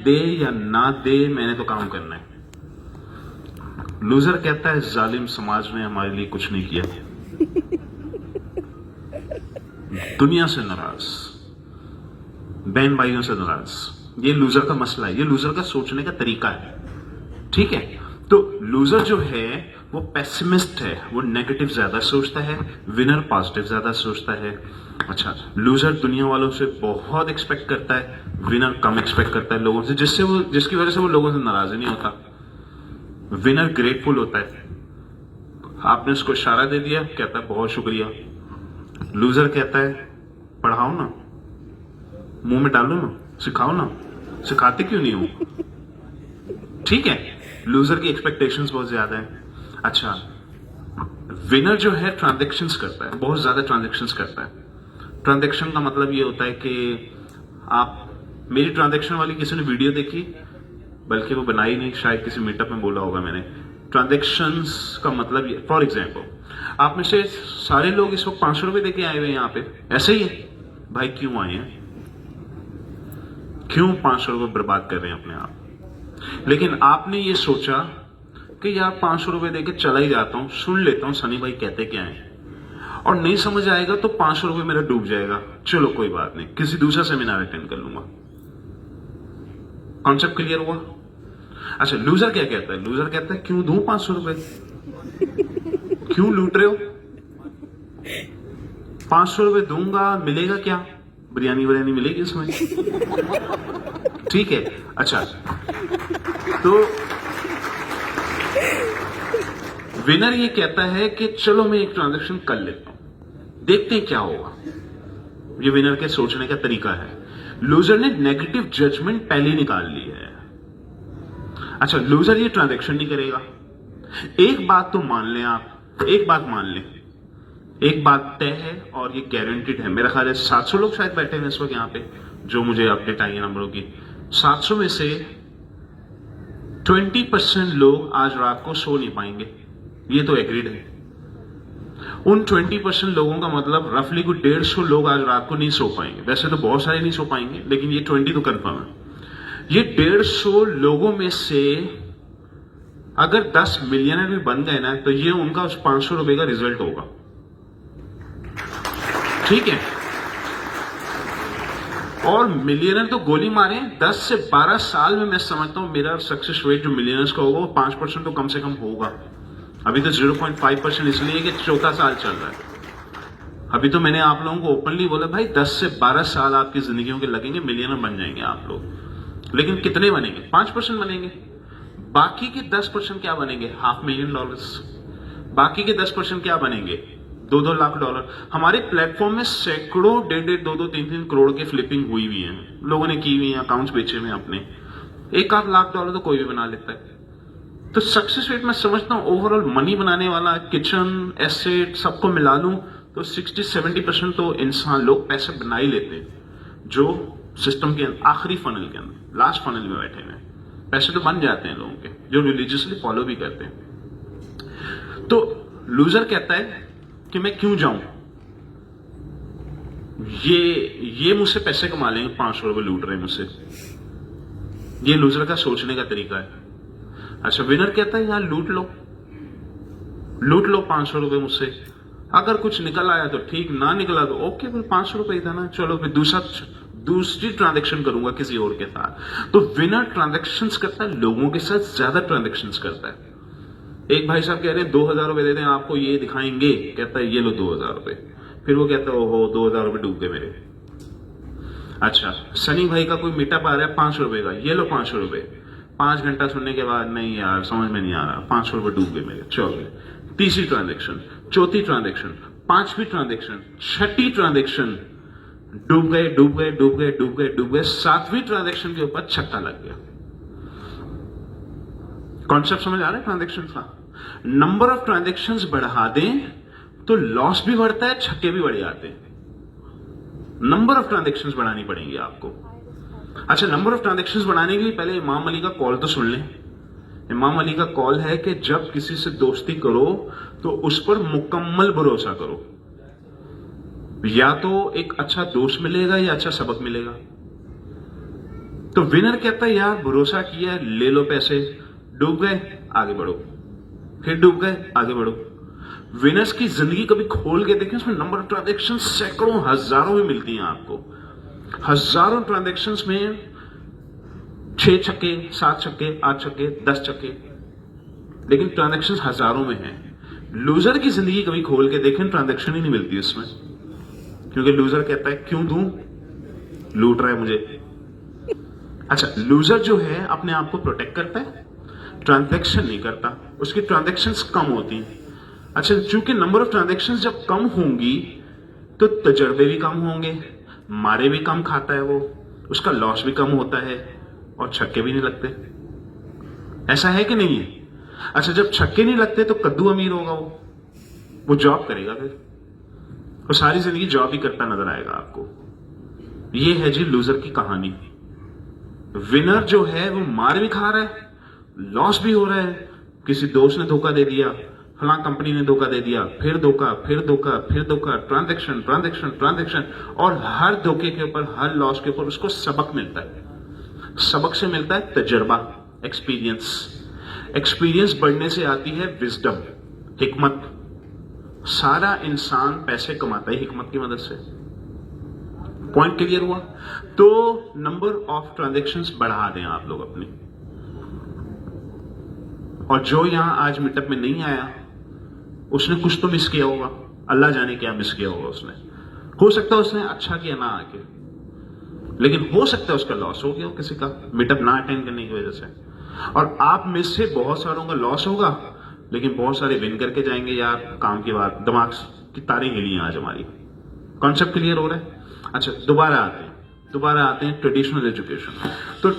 दे या ना दे, मैंने तो काम करना है। लूजर कहता है जालिम समाज ने हमारे लिए कुछ नहीं किया, दुनिया से नाराज, बहन भाइयों से नाराज। ये लूजर का मसला है, ये लूजर का सोचने का तरीका है, ठीक है। तो लूजर जो है वो पेसिमिस्ट है, वो नेगेटिव ज्यादा सोचता है, विनर पॉजिटिव ज्यादा सोचता है। अच्छा, लूजर दुनिया वालों से बहुत एक्सपेक्ट करता है, विनर कम एक्सपेक्ट करता है लोगों से, जिसकी वजह से वो लोगों से नाराज ही नहीं होता। विनर ग्रेटफुल होता है, आपने उसको इशारा दे दिया, कहता है बहुत शुक्रिया। लूजर कहता है पढ़ाओ ना, मुंह में डालो ना, सिखाओ ना, सिखाते क्यों नहीं हो, ठीक है। लूजर की एक्सपेक्टेशंस बहुत ज्यादा है। अच्छा, विनर जो है ट्रांजैक्शंस करता है, बहुत ज्यादा ट्रांजैक्शंस करता है। ट्रांजैक्शन का मतलब ये होता है कि आप मेरी ट्रांजैक्शन वाली किसी ने वीडियो देखी, बल्कि वो बनाई नहीं, शायद किसी मीटअप में बोला होगा मैंने। ट्रांजैक्शंस का मतलब ये, फॉर एग्जाम्पल, आप में से सारे लोग इस वक्त 500 रुपए देके आए हुए हैं यहाँ पे, ऐसे ही है भाई, क्यों आए हैं, क्यों 500 रुपए बर्बाद कर रहे हैं अपने आप। लेकिन आपने ये सोचा कि यार 500 रुपए देके चला ही जाता हूं, सुन लेता हूं सनी भाई कहते क्या है, और नहीं समझ आएगा तो 500 रुपए मेरा डूब जाएगा, चलो कोई बात नहीं, किसी दूसरा सेमिनार अटेंड कर लूंगा। कॉन्सेप्ट क्लियर हुआ। अच्छा, लूजर क्या कहता है? लूजर कहता है क्यों दूं 500 रुपए, क्यों लूट रहे हो, 500 रुपए दूंगा, मिलेगा क्या, बिरयानी बिरयानी मिलेगी इसमें, ठीक है। अच्छा, तो विनर ये कहता है कि चलो मैं एक ट्रांजैक्शन कर लेता हूं, देखते हैं क्या होगा। ये विनर के सोचने का तरीका है। लूजर ने नेगेटिव जजमेंट पहले ही निकाल ली है। अच्छा, लूजर ये ट्रांजैक्शन नहीं करेगा। एक बात तो मान लें आप, एक बात मान लें, एक बात तय है और ये गारंटीड है। मेरा ख्याल है 700 लोग शायद बैठे हैं इस वक्त यहाँ पे, जो मुझे अपडेट आई है नंबरों की। 700 में से 20% लोग आज रात को सो नहीं पाएंगे, ये तो एग्रीड है। उन 20% लोगों का मतलब रफली कुछ 150 लोग आज रात को नहीं सो पाएंगे। वैसे तो बहुत सारे नहीं सो पाएंगे, लेकिन ये 20 तो कंफर्म है। ये 150 लोगों में से अगर 10 मिलियनर भी बन गए ना, तो ये उनका उस 500 रुपए का रिजल्ट होगा, ठीक है। और मिलियनर तो गोली मारे, 10 से 12 साल में मैं समझता हूं मेरा सक्सेस रेट जो मिलियनर्स का होगा वो 5% तो कम से कम होगा। अभी तो 0.5% इसलिए कि चौथा साल चल रहा है। अभी तो मैंने आप लोगों को ओपनली बोला भाई 10 से 12 साल आपकी जिंदगियों के लगेंगे, मिलियनर बन जाएंगे आप लोग। लेकिन कितने बनेंगे? 5% बनेंगे। बाकी के 10% क्या बनेंगे? $500,000। बाकी के 10% क्या बनेंगे? $2-2 लाख। हमारे प्लेटफॉर्म में सैकड़ों 1.5, 2-2, 3-3 करोड़ की फ्लिपिंग हुई हुई है, लोगों ने की हुई है, अकाउंट्स बेचे हुए अपने। $1-8 लाख तो कोई भी बना लेता है। तो सक्सेस रेट मैं समझता हूं ओवरऑल मनी बनाने वाला, किचन, एसेट सबको मिला लूं तो 60-70% तो इंसान लोग पैसे बना ही लेते हैं, जो सिस्टम के आखिरी फनल के अंदर, लास्ट फनल में बैठे हुए पैसे तो बन जाते हैं लोगों के, जो रिलीजियसली फॉलो भी करते हैं। तो लूजर कहता है कि मैं क्यों जाऊं, ये मुझसे पैसे कमा लेंगे, 500 रुपए लूट रहे हैं मुझसे। ये लूजर का सोचने का तरीका है। अच्छा, विनर कहता है यार लूट लो 500 रुपए मुझसे, अगर कुछ निकल आया तो ठीक, ना निकला तो ओके, फिर 500 रुपए था ना, चलो फिर दूसरी ट्रांजैक्शन करूंगा किसी और के साथ। तो विनर ट्रांजैक्शंस करता है, लोगों के साथ ज्यादा ट्रांजैक्शंस करता है। एक भाई साहब कह रहे हैं 2000 रुपए दे दें आपको, ये दिखाएंगे, कहता है ये लो 2000 रुपए। फिर वो कहता है ओहो 2000 रुपए डूब गए मेरे। अच्छा, सनी भाई का कोई मीटअप आ रहा है 500 रुपए का, ये लो 500 रुपए। 5 घंटा सुनने के बाद नहीं यार समझ में नहीं आ रहा, 500 रुपए डूब गए मेरे। चलो तीसरी ट्रांजैक्शन, चौथी ट्रांजैक्शन, पांचवी ट्रांजैक्शन, छठी ट्रांजैक्शन, डूब गए। सातवीं ट्रांजैक्शन के ऊपर छक्का लग गया। कॉन्सेप्ट समझ आ रहा है ट्रांजैक्शन का? नंबर ऑफ ट्रांजैक्शंस बढ़ा दें तो लॉस भी बढ़ता है, छक्के भी बढ़ जाते हैं। नंबर ऑफ ट्रांजैक्शंस बढ़ानी पड़ेंगी आपको। अच्छा, नंबर ऑफ ट्रांजैक्शंस बढ़ाने के लिए पहले इमाम अली का कॉल तो सुन लें। इमाम अली का कॉल है कि जब किसी से दोस्ती करो तो उस पर मुकम्मल भरोसा करो, या तो एक अच्छा दोस्त मिलेगा या अच्छा सबक मिलेगा। तो विनर कहता है यार भरोसा किया, ले लो पैसे, डूब गए आगे बढ़ो, फिर डूब गए आगे बढ़ो। विनर्स की जिंदगी कभी खोल के देखें, उसमें नंबर ऑफ ट्रांजैक्शन सैकड़ों हजारों में मिलती हैं आपको। हजारों ट्रांजैक्शंस में 6 छक्के, 7 छक्के, 8 छक्के, 10 छक्के, लेकिन ट्रांजैक्शंस हजारों में हैं। लूजर की जिंदगी कभी खोल के देखें, ट्रांजैक्शन ही नहीं मिलती उसमें, क्योंकि लूजर कहता है क्यों दूं, लूट रहा है मुझे। अच्छा, लूजर जो है अपने आप को प्रोटेक्ट करता है, ट्रांजैक्शन नहीं करता, उसकी ट्रांजैक्शंस कम होती हैं। अच्छा, चूंकि नंबर ऑफ ट्रांजैक्शंस जब कम होंगी तो तजर्बे भी कम होंगे, मारे भी कम खाता है वो, उसका लॉस भी कम होता है और छक्के भी नहीं लगते। ऐसा है कि नहीं है? अच्छा, जब छक्के नहीं लगते तो कद्दू अमीर होगा, वो जॉब करेगा, फिर वो सारी जिंदगी जॉब ही करता नजर आएगा आपको। ये है जी लूजर की कहानी। विनर जो है वो मार भी खा रहा है, लॉस भी हो रहा है, किसी दोस्त ने धोखा दे दिया, फला कंपनी ने धोखा दे दिया, फिर धोखा, फिर धोखा, फिर धोखा, ट्रांजैक्शन ट्रांजैक्शन ट्रांजैक्शन, और हर धोखे के ऊपर, हर लॉस के ऊपर उसको सबक मिलता है। सबक से मिलता है तजर्बा, एक्सपीरियंस। एक्सपीरियंस बढ़ने से आती है विजडम, हिकमत। सारा इंसान पैसे कमाता है हिकमत की मदद से। पॉइंट क्लियर हुआ? तो नंबर ऑफ ट्रांजैक्शंस बढ़ा दें आप लोग अपनी। और जो यहां आज मीटअप में नहीं आया, उसने कुछ तो मिस किया होगा, अल्लाह जाने क्या मिस किया होगा उसने। हो सकता है उसने अच्छा किया ना आके, लेकिन हो सकता है उसका लॉस हो गया हो किसी का मीटअप ना अटेंड करने की वजह से। और आप में से बहुत सारों का लॉस होगा, लेकिन बहुत सारे विन करके जाएंगे। यार काम की बात, दिमाग की तारें हिली हैं आज हमारी। कॉन्सेप्ट क्लियर हो रहा है? अच्छा, दोबारा आते हैं ट्रेडिशनल एजुकेशन। तो